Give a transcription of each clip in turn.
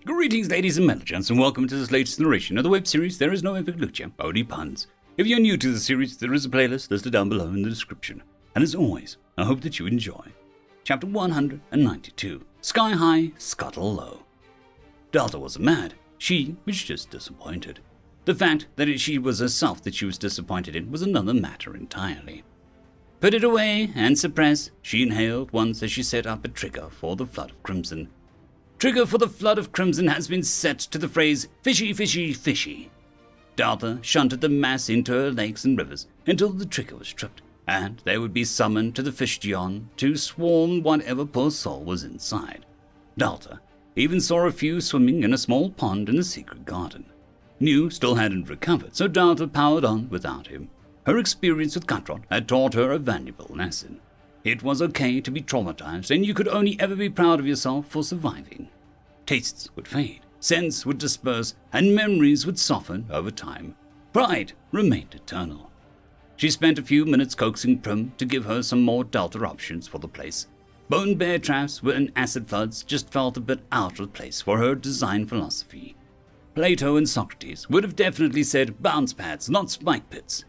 Greetings, ladies and gents, and welcome to this latest narration of the web series There Is No Epic Lucha, only puns. If you're new to the series, there is a playlist listed down below in the description. And as always, I hope that you enjoy. Chapter 192, Sky High, Scuttle Low. Delta wasn't mad, she was just disappointed. The fact that she was herself that she was disappointed in was another matter entirely. Put it away and suppress, she inhaled once as she set up a trigger for the flood of crimson. Trigger for the flood of crimson has been set to the phrase, fishy, fishy, fishy. Delta shunted the mass into her lakes and rivers until the trigger was tripped, and they would be summoned to the Ch.192 to swarm whatever poor soul was inside. Delta even saw a few swimming in a small pond in the secret garden. New still hadn't recovered, so Delta powered on without him. Her experience with Cutron had taught her a valuable lesson. It was okay to be traumatized, and you could only ever be proud of yourself for surviving. Tastes would fade, scents would disperse, and memories would soften over time. Pride remained eternal. She spent a few minutes coaxing Prim to give her some more Delta options for the place. Bone bear traps and acid floods just felt a bit out of place for her design philosophy. Plato and Socrates would have definitely said bounce pads, not spike pits.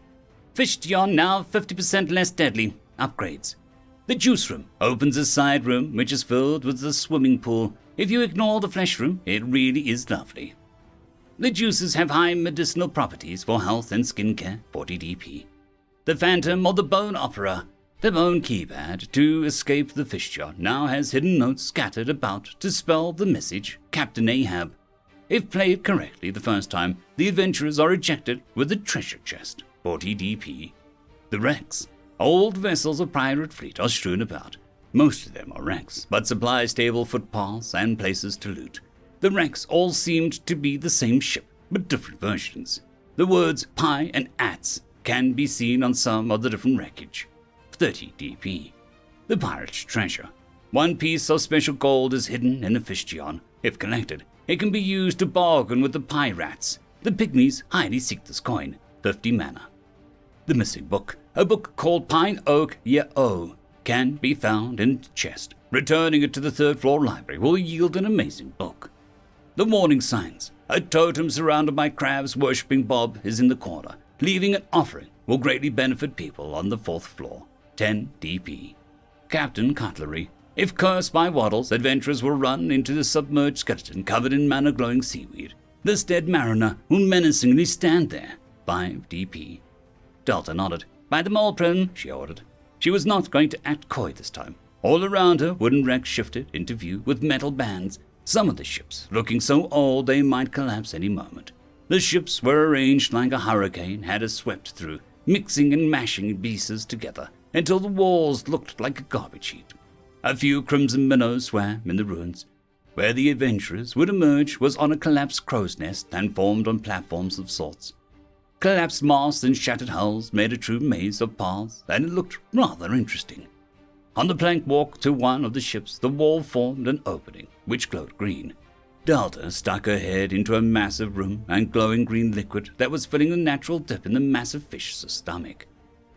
Ch.1 now 50% less deadly. Upgrades. The juice room opens a side room which is filled with a swimming pool. If you ignore the flesh room, it really is lovely. The juices have high medicinal properties for health and skincare, 40 DP. The Phantom or the Bone Opera, the bone keypad to escape the fish jar, now has hidden notes scattered about to spell the message, Captain Ahab. If played correctly the first time, the adventurers are ejected with a treasure chest, 40 DP. The wrecks. Old vessels of pirate fleet are strewn about. Most of them are wrecks, but supply stable footpaths and places to loot. The wrecks all seemed to be the same ship, but different versions. The words pie and ats can be seen on some of the different wreckage. 30 DP. The pirate's treasure. One piece of special gold is hidden in the Ch.1. If collected, it can be used to bargain with the pirates. The pygmies highly seek this coin, 50 mana. The missing book. A book called Pine Oak Ye-O can be found in the chest. Returning it to the third floor library will yield an amazing book. The warning signs. A totem surrounded by crabs worshipping Bob is in the corner. Leaving an offering will greatly benefit people on the fourth floor. 10 DP. Captain Cutlery. If cursed by waddles, adventurers will run into the submerged skeleton covered in mana-glowing seaweed. This dead mariner will menacingly stand there. 5 DP. Delta nodded. By the mole, Prim, she ordered. She was not going to act coy this time. All around her, wooden wrecks shifted into view with metal bands, some of the ships looking so old they might collapse any moment. The ships were arranged like a hurricane had swept through, mixing and mashing pieces together until the walls looked like a garbage heap. A few crimson minnows swam in the ruins. Where the adventurers would emerge was on a collapsed crow's nest and formed on platforms of sorts. Collapsed masts and shattered hulls made a true maze of paths, and it looked rather interesting. On the plank walk to one of the ships, the wall formed an opening, which glowed green. Delta stuck her head into a massive room and glowing green liquid that was filling a natural dip in the massive fish's stomach.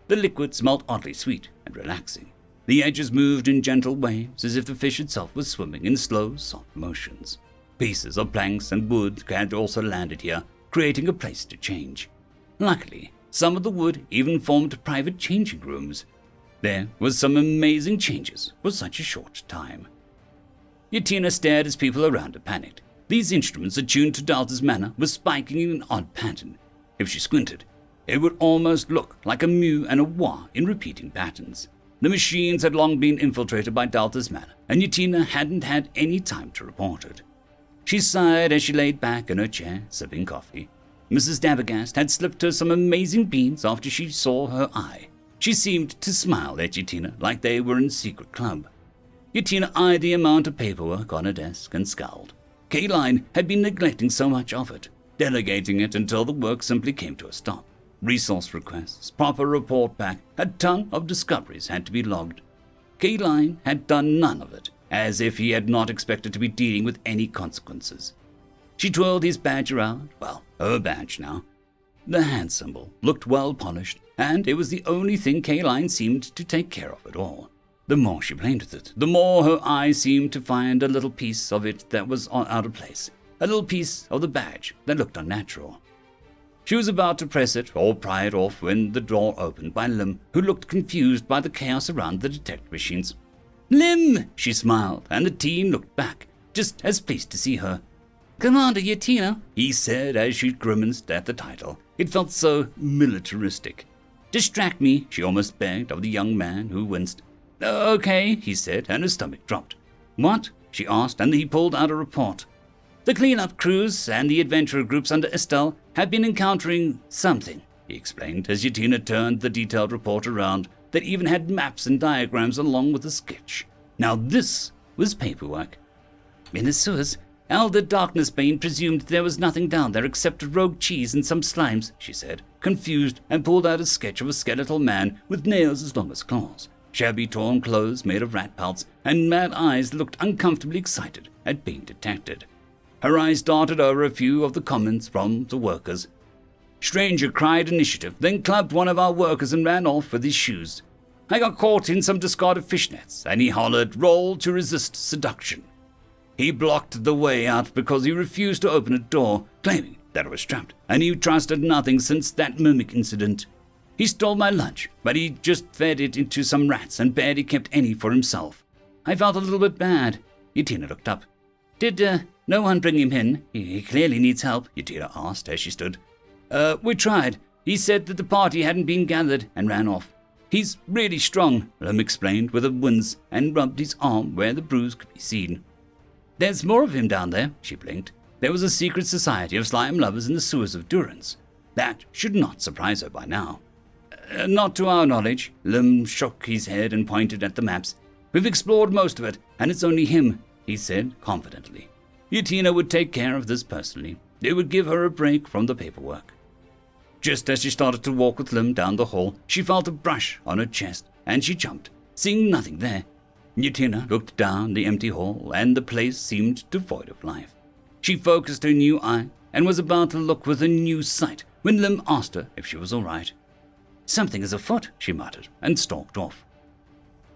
The liquid smelled oddly sweet and relaxing. The edges moved in gentle waves as if the fish itself was swimming in slow, soft motions. Pieces of planks and wood had also landed here, creating a place to change. Luckily, some of the wood even formed private changing rooms. There was some amazing changes for such a short time. Yatina stared as people around her panicked. These instruments attuned to Delta's mana were spiking in an odd pattern. If she squinted, it would almost look like a mew and a wah in repeating patterns. The machines had long been infiltrated by Delta's mana, and Yatina hadn't had any time to report it. She sighed as she laid back in her chair, sipping coffee. Mrs. Dabbergast had slipped her some amazing beans after she saw her eye. She seemed to smile at Yatina like they were in a secret club. Yatina eyed the amount of paperwork on her desk and scowled. K-Line had been neglecting so much of it, delegating it until the work simply came to a stop. Resource requests, proper report back, a ton of discoveries had to be logged. K-Line had done none of it, as if he had not expected to be dealing with any consequences. She twirled his badge around, well, her badge now. The hand symbol looked well polished, and it was the only thing K-Line seemed to take care of at all. The more she played with it, the more her eyes seemed to find a little piece of it that was out of place. a little piece of the badge that looked unnatural. She was about to press it or pry it off when the door opened by Lim, who looked confused by the chaos around the detector machines. "Lim!" she smiled, and the teen looked back, just as pleased to see her. "Commander Yatina," he said as she grimaced at the title. It felt so militaristic. "Distract me," she almost begged of the young man, who winced. "Okay," he said, and his stomach dropped. "What?" she asked, and he pulled out a report. "The cleanup crews and the adventurer groups under Estelle have been encountering something," he explained as Yatina turned the detailed report around that even had maps and diagrams along with a sketch. Now this was paperwork. "In the sewers, Elder Darknessbane presumed there was nothing down there except rogue cheese and some slimes," she said, confused, and pulled out a sketch of a skeletal man with nails as long as claws, shabby torn clothes made of rat pelts, and mad eyes that looked uncomfortably excited at being detected. Her eyes darted over a few of the comments from the workers. "Stranger cried initiative, then clubbed one of our workers and ran off with his shoes. I got caught in some discarded fishnets, and he hollered, 'Roll to resist seduction.' He blocked the way out because he refused to open a door, claiming that it was trapped, and he trusted nothing since that mimic incident. He stole my lunch, but he just fed it into some rats and barely kept any for himself. I felt a little bit bad." Yatina looked up. "Did no one bring him in? He clearly needs help," Yatina asked as she stood. We tried. He said that the party hadn't been gathered and ran off. He's really strong," Lim explained with a wince and rubbed his arm where the bruise could be seen. "There's more of him down there," she blinked. There was a secret society of slime lovers in the sewers of Durance. That should not surprise her by now. Not to our knowledge." Lim shook his head and pointed at the maps. "We've explored most of it, and it's only him," he said confidently. Yatina would take care of this personally. It would give her a break from the paperwork. Just as she started to walk with Lim down the hall, she felt a brush on her chest, and she jumped, seeing nothing there. Yatina looked down the empty hall, and the place seemed devoid of life. She focused her new eye, and was about to look with a new sight when Lim asked her if she was all right. "Something is afoot," she muttered, and stalked off.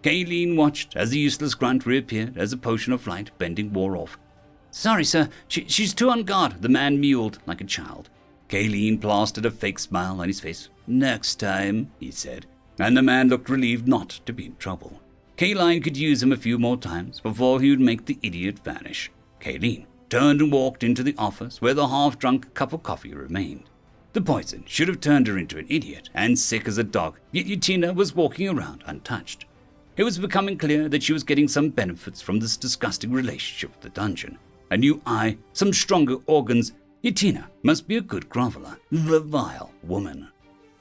Kayleen watched as the useless grunt reappeared as the potion of light bending wore off. "Sorry, sir, she's too on guard," the man mewed like a child. Kayleen plastered a fake smile on his face. "Next time," he said, and the man looked relieved not to be in trouble. Kayleen could use him a few more times before he would make the idiot vanish. Kayleen turned and walked into the office where the half-drunk cup of coffee remained. The poison should have turned her into an idiot and sick as a dog, yet Yatina was walking around untouched. It was becoming clear that she was getting some benefits from this disgusting relationship with the dungeon. A new eye, some stronger organs. Yatina must be a good groveler. The vile woman.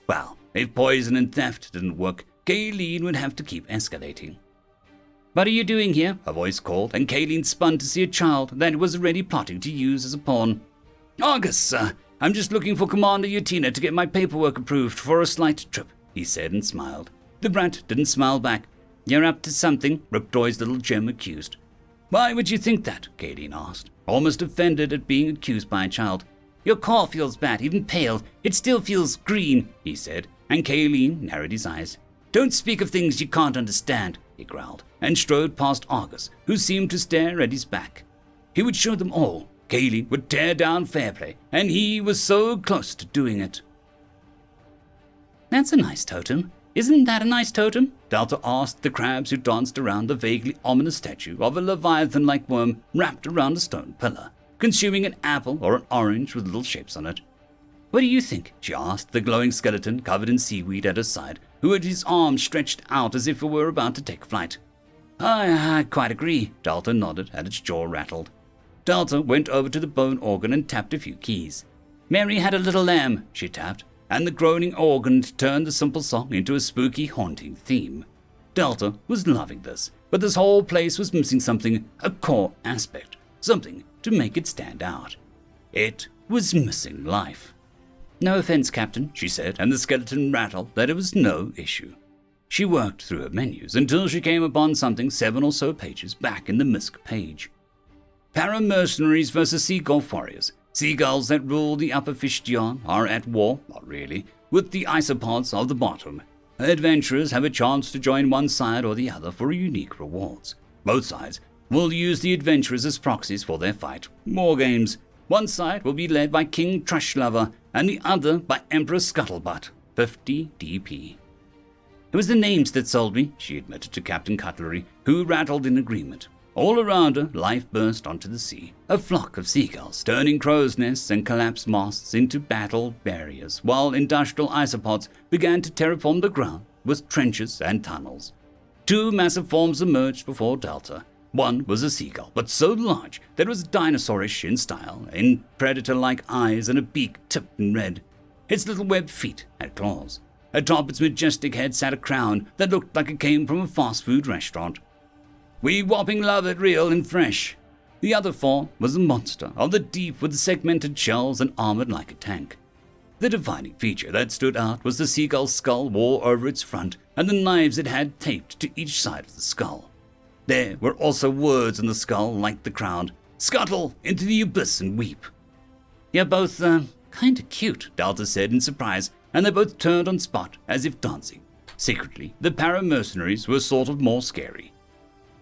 Well, if poison and theft didn't work, Kayleen would have to keep escalating. "What are you doing here?" a voice called, and Kayleen spun to see a child that was already plotting to use as a pawn. "Argus, sir. I'm just looking for Commander Yatina to get my paperwork approved for a slight trip," he said and smiled. The brat didn't smile back. "You're up to something," Riptoy's little gem accused. "Why would you think that?" Kayleen asked, almost offended at being accused by a child. "Your core feels bad, even pale. It still feels green," he said, and Kayleen narrowed his eyes. "Don't speak of things you can't understand," he growled, and strode past Argus, who seemed to stare at his back. He would show them all. Kayleen would tear down Fairplay, and he was so close to doing it. "That's a nice totem. Isn't that a nice totem?" Delta asked the crabs who danced around the vaguely ominous statue of a leviathan-like worm wrapped around a stone pillar, consuming an apple or an orange with little shapes on it. "What do you think?" she asked the glowing skeleton covered in seaweed at her side, who had his arms stretched out as if it were about to take flight. I quite agree," Delta nodded and its jaw rattled. Delta went over to the bone organ and tapped a few keys. "Mary had a little lamb," she tapped, and the groaning organ turned the simple song into a spooky, haunting theme. Delta was loving this, but this whole place was missing something, a core aspect, something to make it stand out. It was missing life. "No offense, Captain," she said, and the skeleton rattled that it was no issue. She worked through her menus until she came upon something 7 or so pages back in the MISC page. Para-mercenaries versus seagull warriors. Seagulls that rule the upper Fishtion are at war, not really, with the isopods of the bottom. Adventurers have a chance to join one side or the other for unique rewards. Both sides will use the adventurers as proxies for their fight. More games. One side will be led by King Trashlover and the other by Emperor Scuttlebutt, 50 DP. It was the names that sold me, she admitted to Captain Cutlery, who rattled in agreement. All around her, life burst onto the sea. A flock of seagulls, turning crow's nests and collapsed masts into battle barriers, while industrial isopods began to terraform the ground with trenches and tunnels. Two massive forms emerged before Delta. One was a seagull, but so large that it was dinosaurish in style, in predator-like eyes and a beak tipped in red. Its little webbed feet had claws. Atop its majestic head sat a crown that looked like it came from a fast food restaurant. We whopping love it real and fresh. The other form was a monster of the deep with segmented shells and armored like a tank. The defining feature that stood out was the seagull's skull wore over its front and the knives it had taped to each side of the skull. There were also words in the skull like the crown, "Scuttle into the abyss and weep." "You're both, kinda cute," Delta said in surprise, and they both turned on spot as if dancing. Secretly, the para-mercenaries were sort of more scary.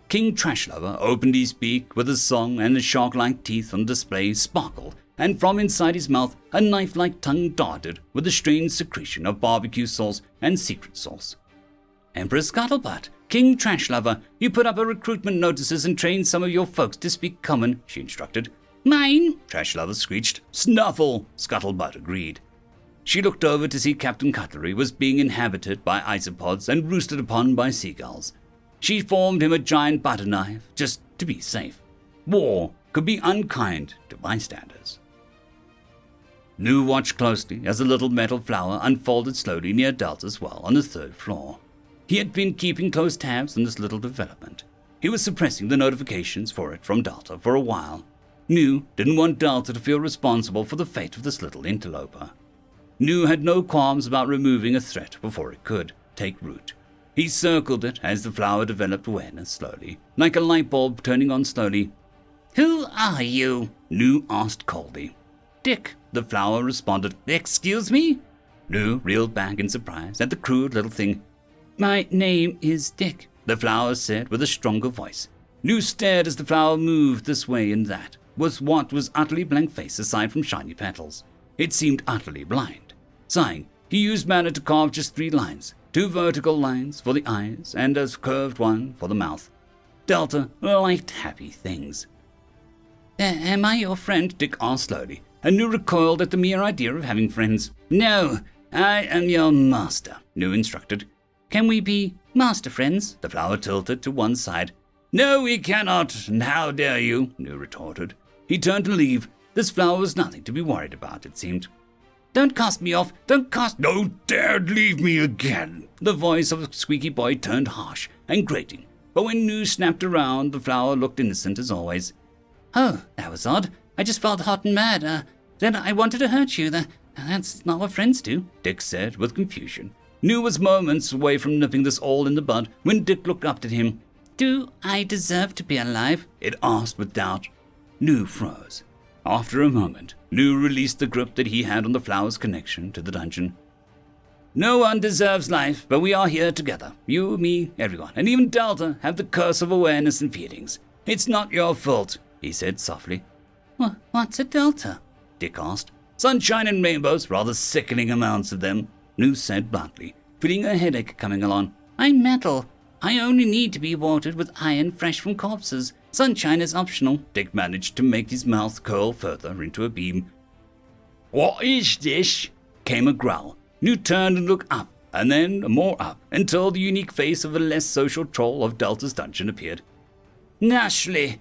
King Trashlover opened his beak with a song, and the shark-like teeth on display sparkled, and from inside his mouth a knife-like tongue darted with a strange secretion of barbecue sauce and secret sauce. "Emperor Scuttlebutt, King Trashlover, you put up a recruitment notices and train some of your folks to speak common," she instructed. "Mine," Trashlover screeched. "Snuffle," Scuttlebutt agreed. She looked over to see Captain Cutlery was being inhabited by isopods and roosted upon by seagulls. She formed him a giant butter knife, just to be safe. War could be unkind to bystanders. Nu watched closely as the little metal flower unfolded slowly near Delta's well on the 3rd floor. He had been keeping close tabs on this little development. He was suppressing the notifications for it from Delta for a while. Nu didn't want Delta to feel responsible for the fate of this little interloper. Nu had no qualms about removing a threat before it could take root. He circled it as the flower developed awareness slowly, like a light bulb turning on slowly. "Who are you?" Nu asked coldly. "Dick," the flower responded. "Excuse me?" Nu reeled back in surprise at the crude little thing. "My name is Dick," the flower said with a stronger voice. Nu stared as the flower moved this way and that, with what was utterly blank face aside from shiny petals. It seemed utterly blind. Sighing, he used mana to carve just 3 lines. 2 vertical lines for the eyes, and a curved one for the mouth. Delta liked happy things. "Am I your friend?" Dick asked slowly, and Nu recoiled at the mere idea of having friends. "No, I am your master," Nu instructed. "Can we be master friends?" The flower tilted to one side. "No, we cannot, and how dare you?" Nu retorted. He turned to leave. This flower was nothing to be worried about, it seemed. "Don't cast me off! Don't cast—" "Don't dare leave me again!" The voice of the squeaky boy turned harsh and grating, but when Nu snapped around, the flower looked innocent as always. "Oh, that was odd. I just felt hot and mad. Then I wanted to hurt you. That's not what friends do," Dick said with confusion. Nu was moments away from nipping this all in the bud when Dick looked up at him. "Do I deserve to be alive?" it asked with doubt. Nu froze. After a moment, Nu released the grip that he had on the flower's connection to the dungeon. "No one deserves life, but we are here together. You, me, everyone, and even Delta have the curse of awareness and feelings. It's not your fault," he said softly. What's a Delta?" Dick asked. "Sunshine and rainbows, rather sickening amounts of them," Nu said bluntly, feeling a headache coming along. "I'm metal. I only need to be watered with iron fresh from corpses. Sunshine is optional." Dick managed to make his mouth curl further into a beam. "What is this?" came a growl. Nu turned and looked up, and then more up, until the unique face of a less social troll of Delta's dungeon appeared. "Nashly!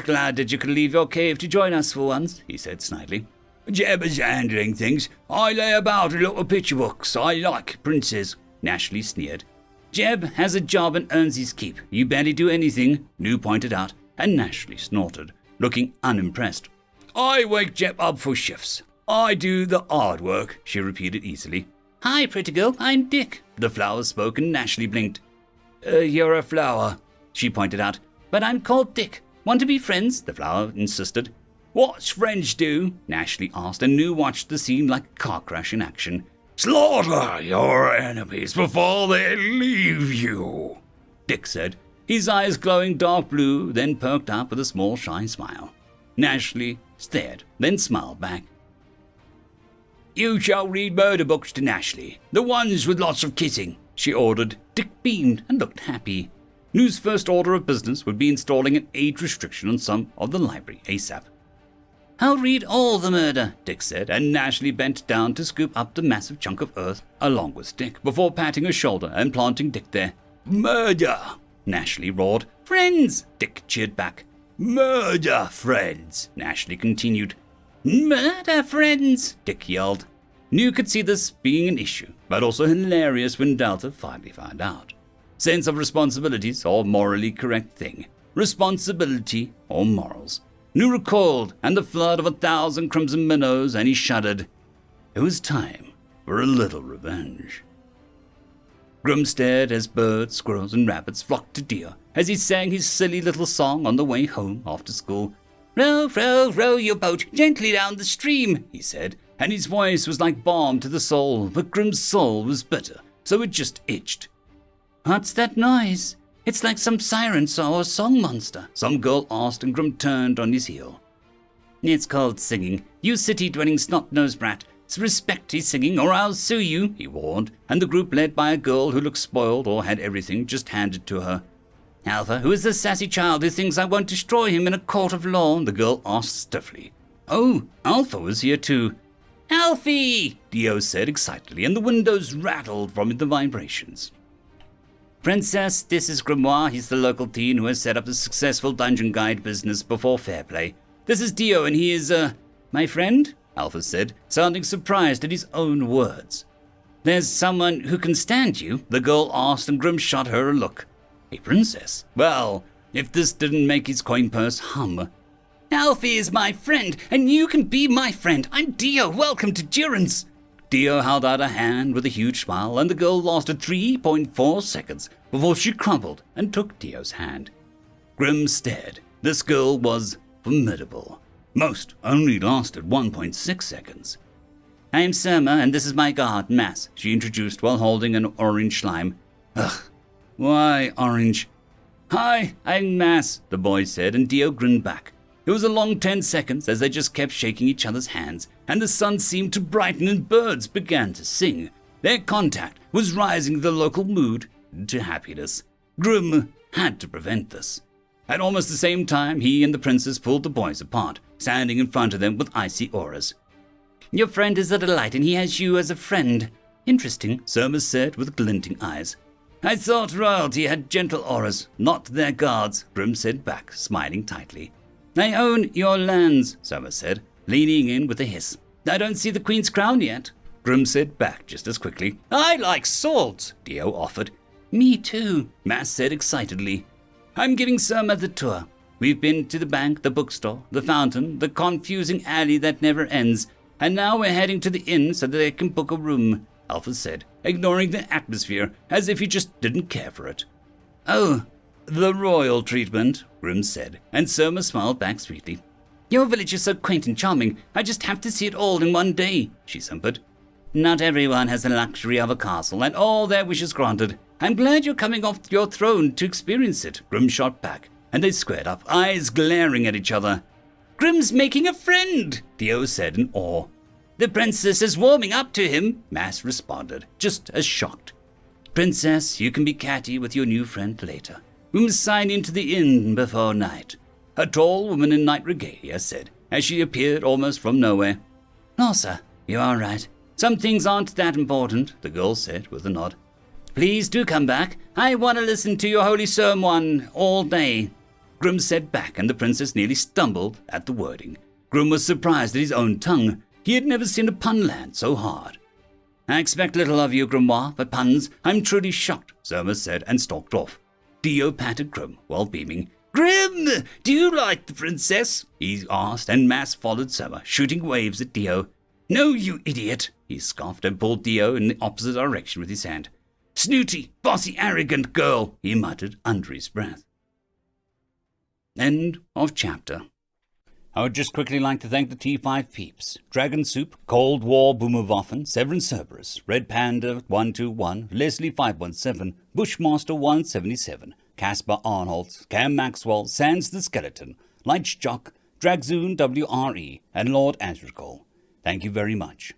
Glad that you could leave your cave to join us for once," he said snidely. "Jeb is handling things. I lay about and look at picture books. I like princes," Nashley sneered. "Jeb has a job and earns his keep. You barely do anything," Nu pointed out, and Nashley snorted, looking unimpressed. "I wake Jeb up for shifts. I do the hard work," she repeated easily. "Hi, pretty girl, I'm Dick." The flower spoke and Nashley blinked. "You're a flower," she pointed out. "But I'm called Dick. Want to be friends?" the flower insisted. "What's friends do?" Nashley asked, and Nu watched the scene like a car crash in action. "Slaughter your enemies before they leave you," Dick said, his eyes glowing dark blue, then perked up with a small shy smile. Nashley stared, then smiled back. You shall read murder books to Nashley, the ones with lots of kissing, she ordered. Dick beamed and looked happy. New's first order of business would be installing an age restriction on some of the library ASAP. I'll read all the murder, Dick said, and Nashley bent down to scoop up the massive chunk of earth along with Dick before patting her shoulder and planting Dick there. Murder! Nashley roared. Friends! Dick cheered back. Murder friends! Nashley continued. Murder friends! Dick yelled. New could see this being an issue, but also hilarious when Delta finally found out. Sense of responsibilities or morally correct thing. Responsibility or morals. New recoiled, and the flood of 1,000 crimson minnows, and he shuddered. It was time for a little revenge. Grim stared as birds, squirrels, and rabbits flocked to Dio as he sang his silly little song on the way home after school. Row, row, row your boat gently down the stream, he said, and his voice was like balm to the soul, but Grim's soul was bitter, so it just itched. What's that noise? It's like some siren saw or song monster, some girl asked, and Grim turned on his heel. It's called singing. You city-dwelling snot-nosed brat. Respect his singing or I'll sue you, he warned, and the group led by a girl who looked spoiled or had everything just handed to her. Alpha, who is the sassy child who thinks I won't destroy him in a court of law? The girl asked stiffly. Oh, Alpha was here too. Alfie! Dio said excitedly, and the windows rattled from the vibrations. Princess, this is Grimoire. He's the local teen who has set up a successful dungeon guide business before Fairplay. This is Dio, and he is, my friend? Alpha said, sounding surprised at his own words. There's someone who can stand you? The girl asked, and Grim shot her a look. A princess? Well, if this didn't make his coin purse hum. Alfie is my friend, and you can be my friend. I'm Dio. Welcome to Durance. Dio held out a hand with a huge smile, and the girl lasted 3.4 seconds before she crumpled and took Dio's hand. Grim stared. This girl was formidable. Most only lasted 1.6 seconds. I am Surma, and this is my guard, Mass, she introduced while holding an orange slime. Ugh, why orange? Hi, I'm Mass, the boy said, and Dio grinned back. It was a long 10 seconds as they just kept shaking each other's hands, and the sun seemed to brighten and birds began to sing. Their contact was rising the local mood to happiness. Grim had to prevent this. At almost the same time, he and the princess pulled the boys apart, standing in front of them with icy auras. Your friend is a delight, and he has you as a friend. Interesting, Surma said with glinting eyes. I thought royalty had gentle auras, not their guards, Grim said back, smiling tightly. I own your lands, Surma said, leaning in with a hiss. I don't see the queen's crown yet. Grim said back just as quickly. I like swords, Dio offered. Me too, Mass said excitedly. I'm giving Surma the tour. We've been to the bank, the bookstore, the fountain, the confusing alley that never ends, and now we're heading to the inn so that they can book a room, Alpha said, ignoring the atmosphere as if he just didn't care for it. Oh, the royal treatment, Grim said, and Surma smiled back sweetly. Your village is so quaint and charming, I just have to see it all in one day, she simpered. Not everyone has the luxury of a castle and all their wishes granted. I'm glad you're coming off your throne to experience it, Grim shot back, and they squared up, eyes glaring at each other. Grim's making a friend, Dio said in awe. The princess is warming up to him, Mass responded, just as shocked. Princess, you can be catty with your new friend later. We must sign into the inn before night, a tall woman in night regalia said, as she appeared almost from nowhere. No, sir, you are right. Some things aren't that important, the girl said with a nod. Please do come back. I want to listen to your holy sermon all day. Grim said back, and the princess nearly stumbled at the wording. Grim was surprised at his own tongue. He had never seen a pun land so hard. I expect little of you, Grimoire, but puns, I'm truly shocked, Surma said and stalked off. Dio patted Grim while beaming. Grim, do you like the princess? He asked, and Mass followed Surma, shooting waves at Dio. No, you idiot, he scoffed and pulled Dio in the opposite direction with his hand. Snooty, bossy, arrogant girl, he muttered under his breath. End of chapter. I would just quickly like to thank the T5 peeps. Dragon Soup, Cold War Boomerwaffen, Severin Cerberus, Red Panda 121, Leslie 517, Bushmaster 177, Caspar Arnholtz, Cam Maxwell, Sans the Skeleton, Lightjock, Dragzoon WRE, and Lord Asrigal. Thank you very much.